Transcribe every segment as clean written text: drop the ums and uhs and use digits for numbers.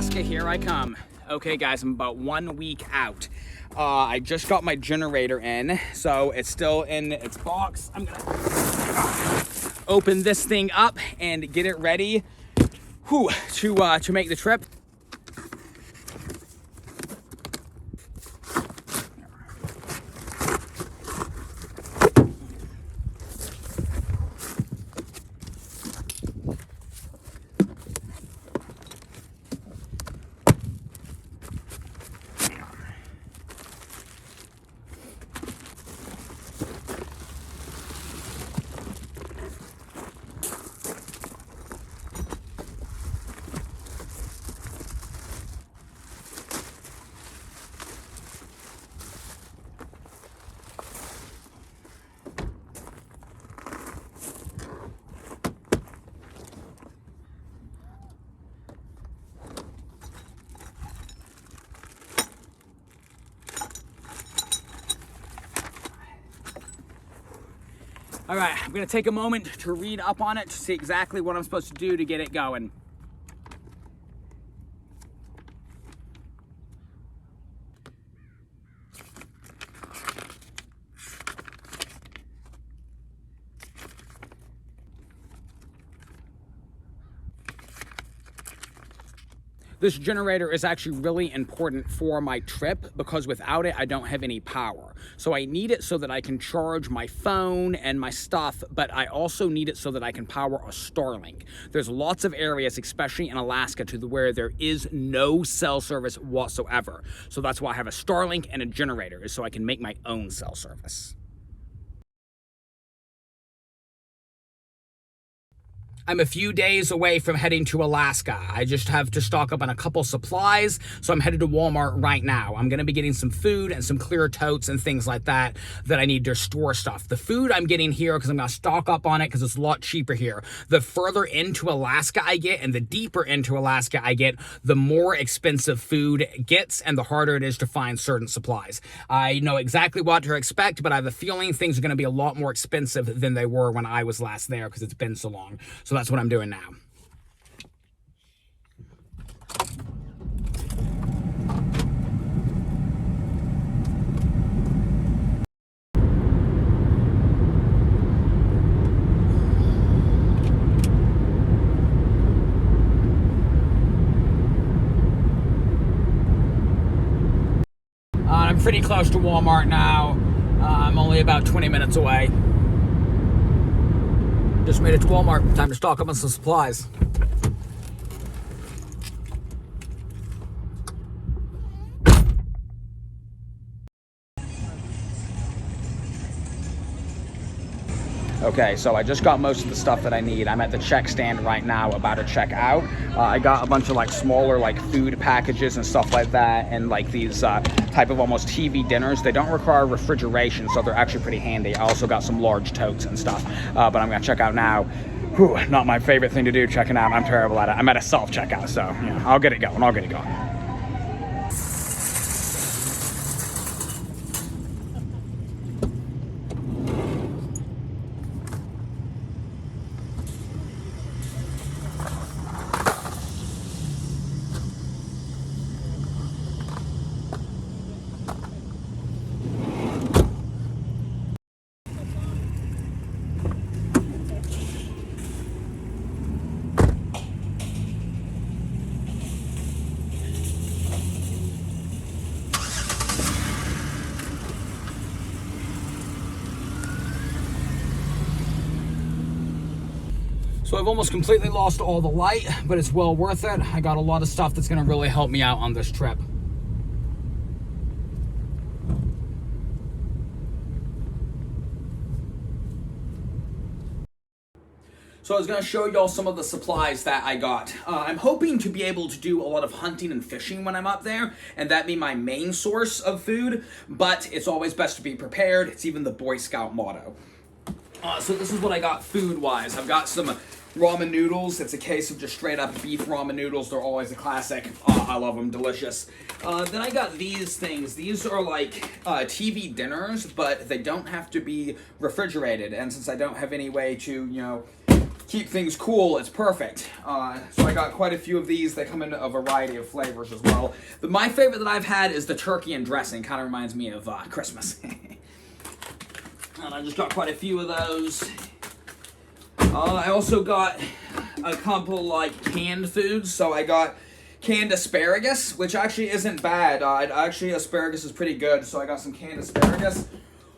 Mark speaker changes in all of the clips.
Speaker 1: Alaska, here I come. Okay guys, I'm about 1 week out. I just got my generator in, so it's still in its box. I'm gonna open this thing up and get it ready to make the trip. All right, I'm gonna take a moment to read up on it to see exactly what I'm supposed to do to get it going. This generator is actually really important for my trip because without it, I don't have any power. So I need it so that I can charge my phone and my stuff, but I also need it so that I can power a Starlink. There's lots of areas, especially in Alaska, where there is no cell service whatsoever. So that's why I have a Starlink and a generator, is so I can make my own cell service. I'm a few days away from heading to Alaska. I just have to stock up on a couple supplies, so I'm headed to Walmart right now. I'm gonna be getting some food and some clear totes and things like that I need to store stuff. The food I'm getting here because I'm gonna stock up on it because it's a lot cheaper here. The further into Alaska I get and the deeper into Alaska I get, the more expensive food gets and the harder it is to find certain supplies. I know exactly what to expect, but I have a feeling things are gonna be a lot more expensive than they were when I was last there because it's been so long. So that's what I'm doing now. I'm pretty close to Walmart now. I'm only about 20 minutes away. Just made it to Walmart. Time to stock up on some supplies. Okay, so I just got most of the stuff that I need. I'm at the check stand right now, about to check out. I got a bunch of like smaller like food packages and stuff like that, and like these type of almost TV dinners. They don't require refrigeration, so they're actually pretty handy. I also got some large totes and stuff, but I'm gonna check out now. Whew, not my favorite thing to do, checking out. I'm terrible at it. I'm at a self-checkout, so you know, I'll get it going. So I've almost completely lost all the light, but it's well worth it. I got a lot of stuff that's gonna really help me out on this trip. So I was going to show y'all some of the supplies that I got. I'm hoping to be able to do a lot of hunting and fishing when I'm up there, and that be my main source of food, but it's always best to be prepared. It's even the Boy Scout motto. So this is what I got food-wise. I've got some ramen noodles. It's a case of just straight up beef ramen noodles. They're always a classic. I love them, delicious. Then I got these things. These are like TV dinners, but they don't have to be refrigerated. And since I don't have any way to, you know, keep things cool, it's perfect. So I got quite a few of these. They come in a variety of flavors as well. My favorite that I've had is the turkey and dressing. Kind of reminds me of Christmas. And I just got quite a few of those. I also got a couple like canned foods. So I got canned asparagus, which actually isn't bad. Actually, asparagus is pretty good. So I got some canned asparagus.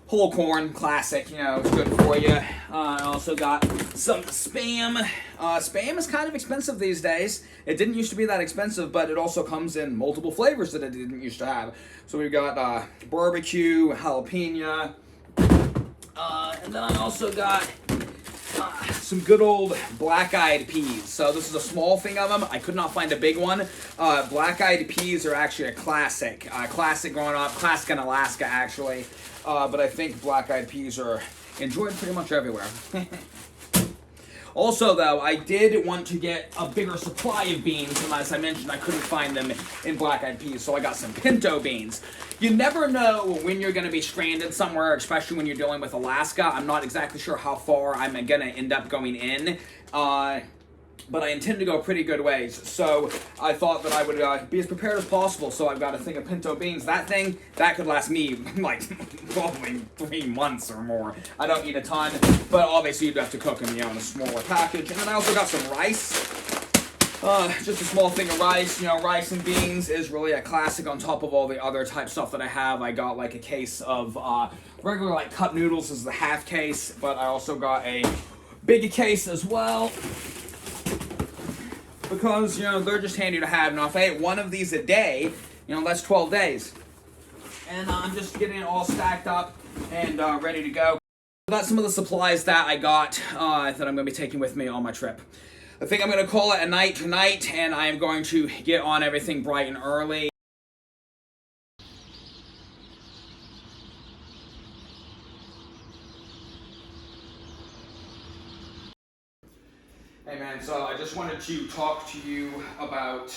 Speaker 1: Whole corn, classic, you know, it's good for you. I also got some Spam. Spam is kind of expensive these days. It didn't used to be that expensive, but it also comes in multiple flavors that it didn't used to have. So we've got barbecue, jalapeno, and then I also got some good old black-eyed peas. So this is a small thing of them. I could not find a big one. Black-eyed peas are actually a classic. Classic growing up. Classic in Alaska, actually. But I think black-eyed peas are enjoyed pretty much everywhere. Also, though, I did want to get a bigger supply of beans, and as I mentioned, I couldn't find them in black-eyed peas, so I got some pinto beans. You never know when you're going to be stranded somewhere, especially when you're dealing with Alaska. I'm not exactly sure how far I'm going to end up going in, but I intend to go pretty good ways, so I thought that I would be as prepared as possible. So I've got a thing of pinto beans. That thing, that could last me like probably 3 months or more. I don't eat a ton, but obviously you'd have to cook them, you know, in a smaller package. And then I also got some rice. Just a small thing of rice. You know, rice and beans is really a classic on top of all the other type stuff that I have. I got like a case of regular like cup noodles as the half case, but I also got a bigger case as well. Because, you know, they're just handy to have. Now, if I ate one of these a day, you know, that's 12 days. And I'm just getting it all stacked up and ready to go. That's some of the supplies that I got that I'm going to be taking with me on my trip. I think I'm going to call it a night tonight, and I am going to get on everything bright and early. Hey man, so I just wanted to talk to you about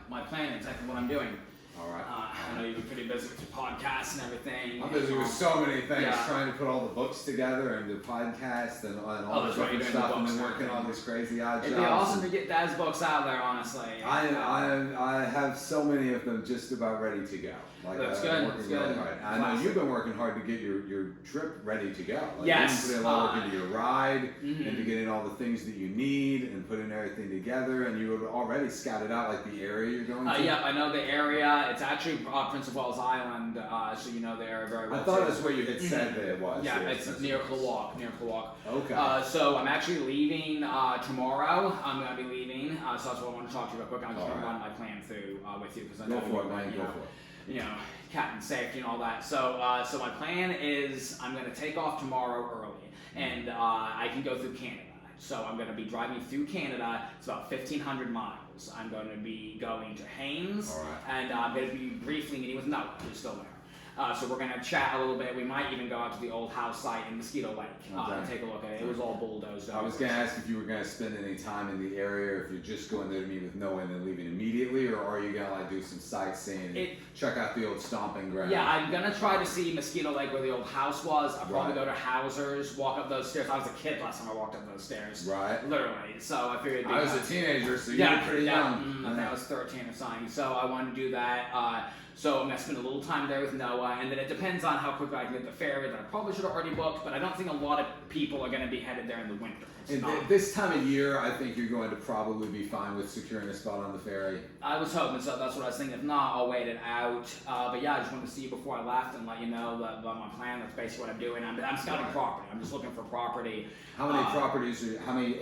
Speaker 1: my plan, exactly what I'm doing.
Speaker 2: All right.
Speaker 1: I know you've been pretty busy with your podcasts and everything.
Speaker 2: I'm busy with so many things, trying to put all the books together and the podcast and all this different stuff, and then working on this crazy odd jobs.
Speaker 1: It'd be awesome to get Dad's books out there, honestly.
Speaker 2: I have so many of them just about ready to go. Like,
Speaker 1: that's good.
Speaker 2: I'm working really hard. I know you've been working hard to get your trip ready to go. Like,
Speaker 1: yes.
Speaker 2: You've been putting a lot of work into your ride, into getting all the things that you need, and putting everything together. And you have already scouted out like the area you're going to.
Speaker 1: Yeah, I know the area. It's actually Prince of Wales Island, so you know the area very well.
Speaker 2: I thought that's where you had said that it was.
Speaker 1: Yeah, it's near Klawock.
Speaker 2: Okay.
Speaker 1: So I'm actually leaving tomorrow. I'm going to be leaving, so that's what I want to talk to you real quick. I'm just going to run my plan through with you because I know you know, captain safety and all that. So so my plan is I'm going to take off tomorrow early, and I can go through Canada. So I'm going to be driving through Canada. It's about 1,500 miles. I'm going to be going to Haines, and I'm going to be briefly meeting with Noah, who's still there. So we're going to chat a little bit. We might even go out to the old house site in Mosquito Lake and take a look at it. It was all bulldozed over.
Speaker 2: I was going to ask if you were going to spend any time in the area, or if you're just going there to meet with Noah and then leaving immediately, or are you going to like do some sightseeing and check out the old stomping ground?
Speaker 1: Yeah, I'm going to try to see Mosquito Lake where the old house was. I'll probably go to Hauser's, walk up those stairs. I was a kid last time I walked up those stairs.
Speaker 2: Right.
Speaker 1: Literally. So I figured
Speaker 2: I was a teenager, so you were pretty young.
Speaker 1: I think I was 13 or something. So I wanted to do that. So I'm going to spend a little time there with Noah, and then it depends on how quickly I can get the ferry that I probably should have already booked, but I don't think a lot of people are going to be headed there in the winter.
Speaker 2: This time of year, I think you're going to probably be fine with securing a spot on the ferry.
Speaker 1: I was hoping so. That's what I was thinking. If not, I'll wait it out. But yeah, I just wanted to see you before I left and let you know that my plan. That's basically what I'm doing. I'm scouting property. I'm just looking for property.
Speaker 2: How many properties how many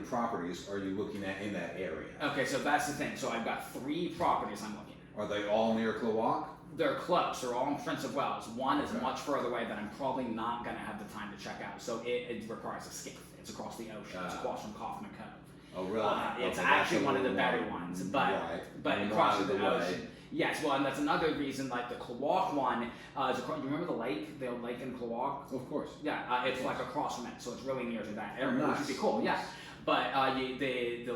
Speaker 2: properties are you looking at in that area?
Speaker 1: Okay, so that's the thing. So I've got 3 properties I'm looking at.
Speaker 2: Are they all near Klawock?
Speaker 1: They're close. They're all in Prince of Wales. One is much further away that I'm probably not going to have the time to check out. So it requires a skiff. It's across the ocean. It's across from Kaufman Cove.
Speaker 2: Oh, really?
Speaker 1: It's actually one of the better ones, but across the ocean. Yes, well, and that's another reason. Like the Klawock one, is across, you remember the lake, the old lake in Klawock?
Speaker 2: Of course.
Speaker 1: Yeah, it's like across from it, so it's really near to that area, which would be cool. Yeah. But the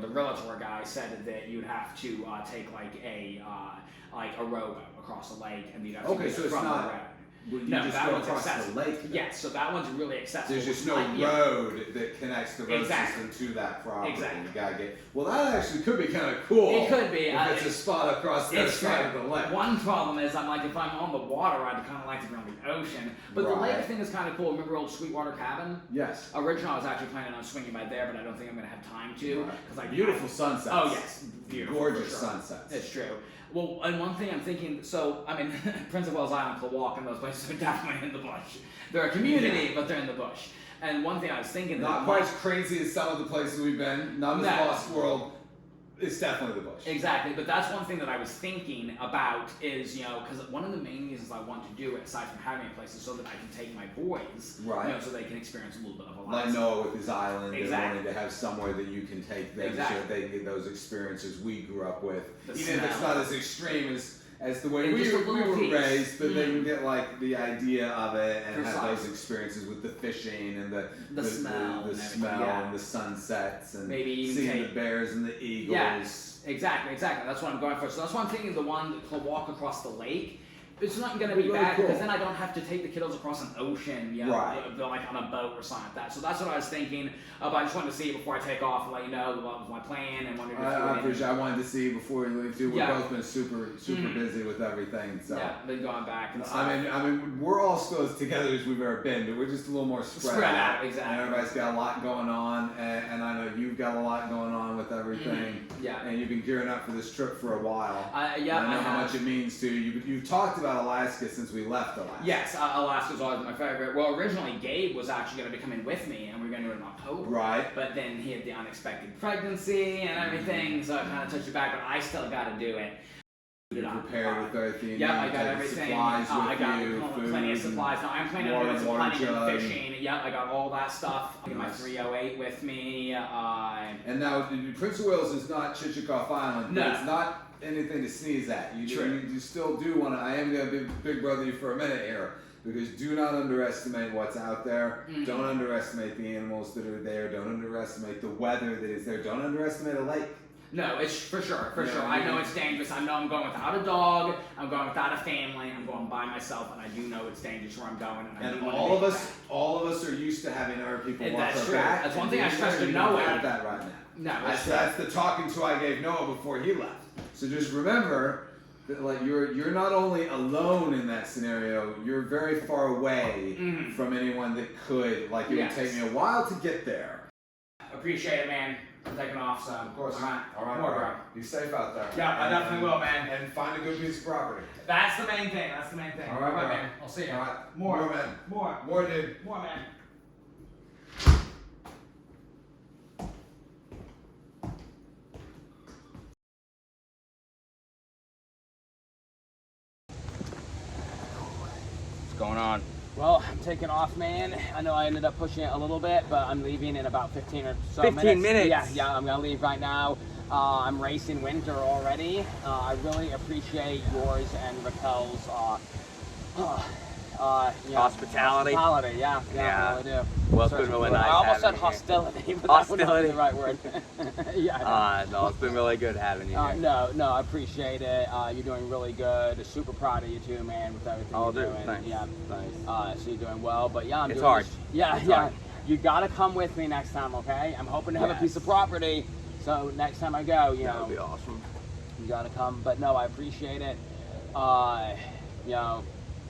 Speaker 1: realtor guy said that you'd have to take like a rowboat across the lake, and you'd have to
Speaker 2: so it's not. Well, you
Speaker 1: No,
Speaker 2: just
Speaker 1: that
Speaker 2: go
Speaker 1: one's
Speaker 2: across
Speaker 1: accessible.
Speaker 2: the lake. Then.
Speaker 1: Yes, so that one's really accessible.
Speaker 2: There's just no road that connects the road system to that property.
Speaker 1: Exactly.
Speaker 2: You gotta get. Well, that actually could be kind of cool.
Speaker 1: It could be.
Speaker 2: If it's a spot across the side of the lake.
Speaker 1: One problem is I'm like, if I'm on the water, I'd kind of like to be on the ocean. But the lake thing is kind of cool. Remember old Sweetwater Cabin?
Speaker 2: Yes.
Speaker 1: Originally, I was actually planning on swinging by there, but I don't think I'm going to have time to.
Speaker 2: Right. Beautiful sunsets.
Speaker 1: Oh, yes. Beautiful.
Speaker 2: Gorgeous sunsets.
Speaker 1: It's true. Well, and one thing I'm thinking, so, I mean, Prince of Wales Island, Clawalk, and those places are definitely in the bush. They're a community, but they're in the bush. And one thing I was thinking...
Speaker 2: Not quite as crazy as some of the places we've been. Not as Lost World. It's definitely the bush.
Speaker 1: Exactly, but that's one thing that I was thinking about is, you know, because one of the main reasons I want to do it, aside from having a place, is so that I can take my boys,
Speaker 2: right?
Speaker 1: You know, so they can experience a little bit of a
Speaker 2: life. Like Noah with his island,
Speaker 1: exactly.
Speaker 2: And wanting to have somewhere that you can take them so that they get those experiences we grew up with. Even if it's not as extreme as the way we were raised, but they can get like the idea of it and have those experiences with the fishing and the smell and the sunsets and maybe seeing the bears and the eagles.
Speaker 1: Yes, exactly. That's what I'm going for. So that's why I'm thinking the one that can walk across the lake. It's not going to be bad because then I don't have to take the kiddos across an ocean, you know, like on a boat or something like that. So that's what I was thinking. But I just wanted to see it before I take off and let you know what was my plan and wondered if you
Speaker 2: I wanted to see before you leave too. We've both been super busy with everything. So
Speaker 1: been going back and stuff.
Speaker 2: I mean, we're all still as together as we've ever been, but we're just a little more spread out.
Speaker 1: Exactly.
Speaker 2: And everybody's got a lot going on, and I know you've got a lot going on with everything.
Speaker 1: Yeah.
Speaker 2: And you've been gearing up for this trip for a while.
Speaker 1: I know
Speaker 2: how much it means to you. You've talked about Alaska since we left Alaska.
Speaker 1: Yes, Alaska's always my favorite. Well, originally Gabe was actually going to be coming with me, and we were going to do it in October.
Speaker 2: Right.
Speaker 1: But then he had the unexpected pregnancy and everything, so I kind of touched it back. But I still got to do it.
Speaker 2: You're prepared with everything.
Speaker 1: Yep, I got everything.
Speaker 2: Supplies
Speaker 1: I got
Speaker 2: food,
Speaker 1: plenty of supplies. Now I'm planning on doing some hunting and fishing. Yep, I got all that stuff. I got my 308 with me.
Speaker 2: And now Prince of Wales is not Chichikov Island.
Speaker 1: No,
Speaker 2: it's not anything to sneeze at. You still do want to. I am going to big brother you for a minute here. Because do not underestimate what's out there. Don't underestimate the animals that are there. Don't underestimate the weather that is there. Don't underestimate a lake.
Speaker 1: No, it's for sure. I know it's dangerous. I know I'm going without a dog. I'm going without a family. I'm going by myself, and I do know it's dangerous where I'm going.
Speaker 2: And all of us are used to having other people watch our back.
Speaker 1: That's one thing I stressed to Noah.
Speaker 2: Have that right now.
Speaker 1: No,
Speaker 2: that's the talking to I gave Noah before he left. So just remember that like you're not only alone in that scenario, you're very far away from anyone that could. Like it would take me a while to get there.
Speaker 1: Appreciate it, man. I'm taking off, so
Speaker 2: of course.
Speaker 1: All right, bro.
Speaker 2: Be safe out there.
Speaker 1: Yeah, I definitely will, man.
Speaker 2: And find a good piece of property.
Speaker 1: That's the main thing.
Speaker 2: All right,
Speaker 1: man. I'll see you.
Speaker 2: All right.
Speaker 1: More,
Speaker 2: man.
Speaker 1: More,
Speaker 2: dude.
Speaker 1: More, man. What's going on? Well, I'm taking off, man. I know I ended up pushing it a little bit, but I'm leaving in about 15 or so minutes.
Speaker 3: 15 minutes?
Speaker 1: Yeah, I'm gonna leave right now. I'm racing winter already. I really appreciate yours and Raquel's
Speaker 3: hospitality.
Speaker 1: Yeah, I really do.
Speaker 3: Well, it's been really nice.
Speaker 1: I almost said
Speaker 3: having
Speaker 1: hostility, but
Speaker 3: hostility.
Speaker 1: that wouldn't be the right word. Yeah.
Speaker 3: No, it's been really good having you here.
Speaker 1: No, I appreciate it. You're doing really good. Super proud of you too, man, with everything you're doing.
Speaker 3: Thanks.
Speaker 1: Yeah,
Speaker 3: nice.
Speaker 1: So you're doing well, but yeah,
Speaker 3: it's hard.
Speaker 1: Hard. You gotta come with me next time, okay? I'm hoping to have a piece of property, so next time I go,
Speaker 3: that would be awesome.
Speaker 1: You gotta come. But no, I appreciate it.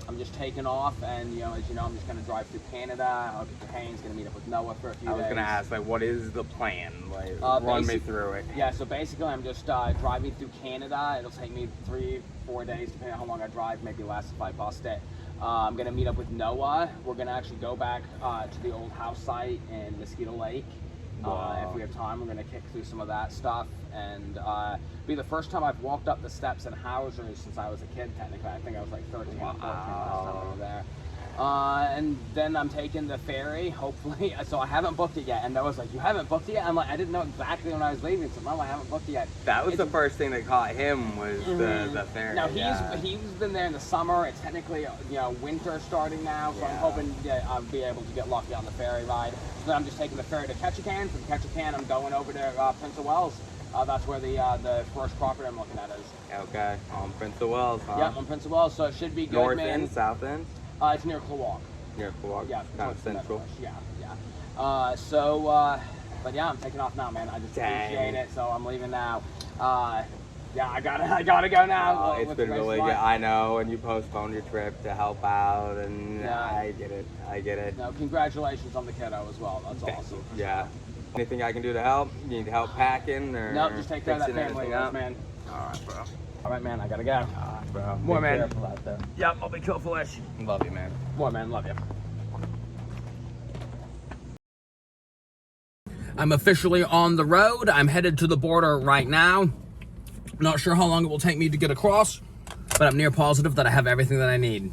Speaker 1: I'm just taking off, and as you know, I'm just gonna drive through Canada. I'll get to Haynes, gonna meet up with Noah for a few days.
Speaker 3: I was gonna ask, like, what is the plan? Like, run me through it.
Speaker 1: Yeah, so basically, I'm just driving through Canada. It'll take me 3-4 days, depending on how long I drive. Maybe less if I bust it. I'm gonna meet up with Noah. We're gonna actually go back to the old house site in Mosquito Lake. If we have time, we're gonna kick through some of that stuff, and be the first time I've walked up the steps in Hauser's since I was a kid. Technically, I think I was like 13 or 14 last time I was there. And then I'm taking the ferry, hopefully. So I haven't booked it yet. And Noah's like, "You haven't booked it yet?" I'm like, "I didn't know exactly when I was leaving, so no, I haven't booked it yet."
Speaker 3: That was the first thing that caught him was the ferry.
Speaker 1: Now he's been there in the summer. It's technically winter starting now, so I'm hoping I'll be able to get lucky on the ferry ride. So then I'm just taking the ferry to Ketchikan. From Ketchikan, I'm going over to Prince of Wales. That's where the first property I'm looking at is.
Speaker 3: Okay, on Prince of Wales, huh?
Speaker 1: Yep, on Prince of Wales. So it should be good,
Speaker 3: North
Speaker 1: man.
Speaker 3: end, south end?
Speaker 4: It's near Klawak.
Speaker 3: Near Klawak?
Speaker 4: Yeah.
Speaker 3: Kind of central.
Speaker 4: Yeah. But yeah, I'm taking off now, man. I just appreciate it, so I'm leaving now. Yeah, I gotta go now.
Speaker 3: It's been really good. I know, and you postponed your trip to help out, and
Speaker 4: yeah.
Speaker 3: I get it.
Speaker 4: No, congratulations on the kiddo as well. That's awesome.
Speaker 3: Yeah. Anything I can do to help? You need help packing or?
Speaker 4: No, just take care of that family, man.
Speaker 3: All right, bro.
Speaker 4: All right, man. I gotta go.
Speaker 3: All right, bro.
Speaker 4: More, man.
Speaker 3: Careful out there.
Speaker 4: Yep, I'll be careful-ish.
Speaker 3: Love you, man.
Speaker 4: More, man. Love you.
Speaker 1: I'm officially on the road. I'm headed to the border right now. Not sure how long it will take me to get across, but I'm near positive that I have everything that I need.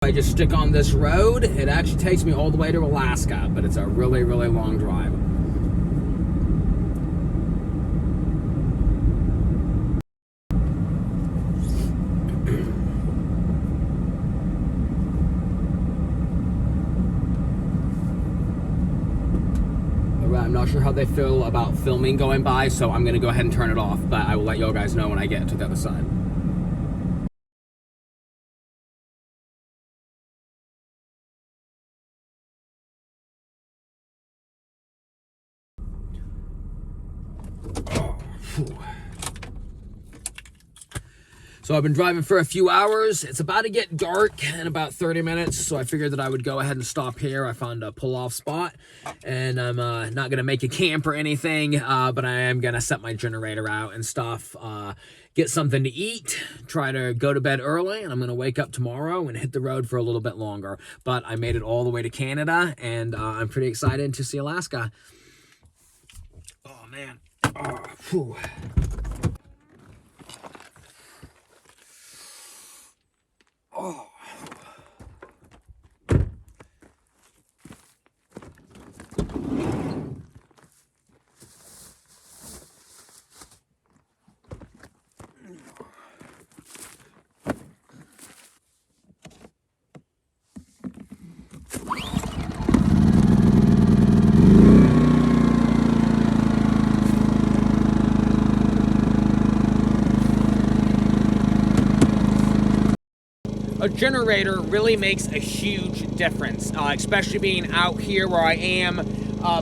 Speaker 1: If I just stick on this road, it actually takes me all the way to Alaska, but it's a really, really long drive. I'm not sure how they feel about filming going by, so I'm going to go ahead and turn it off, but I will let y'all guys know when I get to the other side. So I've been driving for a few hours. It's about to get dark in about 30 minutes, so I figured that I would go ahead and stop here. I found a pull-off spot, and I'm not going to make a camp or anything, but I am going to set my generator out and stuff, get something to eat, try to go to bed early, and I'm going to wake up tomorrow and hit the road for a little bit longer. But I made it all the way to Canada, and I'm pretty excited to see Alaska. Oh, man. Oh, whew. Oh. A generator really makes a huge difference, especially being out here where I am,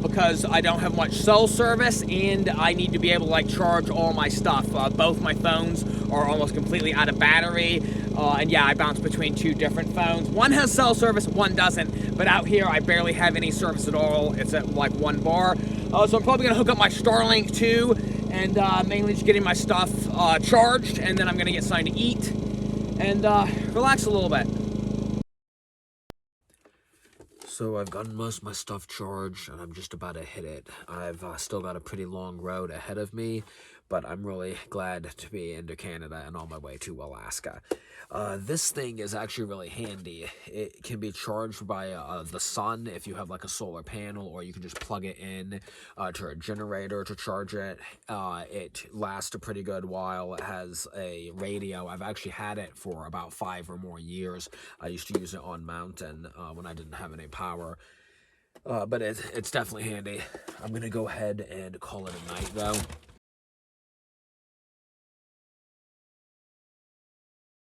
Speaker 1: because I don't have much cell service and I need to be able to like charge all my stuff. Both my phones are almost completely out of battery, and yeah, I bounce between two different phones. One has cell service, one doesn't, but out here I barely have any service at all. It's at like 1 bar. So I'm probably gonna hook up my Starlink too, and mainly just getting my stuff charged, and then I'm gonna get something to eat and relax a little bit. So I've gotten most of my stuff charged, and I'm just about to hit it. I've still got a pretty long road ahead of me, but I'm really glad to be into Canada and on my way to Alaska. This thing is actually really handy. It can be charged by the sun if you have like a solar panel, or you can just plug it in to a generator to charge it. It lasts a pretty good while. It has a radio. I've actually had it for about 5 or more years. I used to use it on mountain when I didn't have any power. But it's definitely handy. I'm going to go ahead and call it a night, though.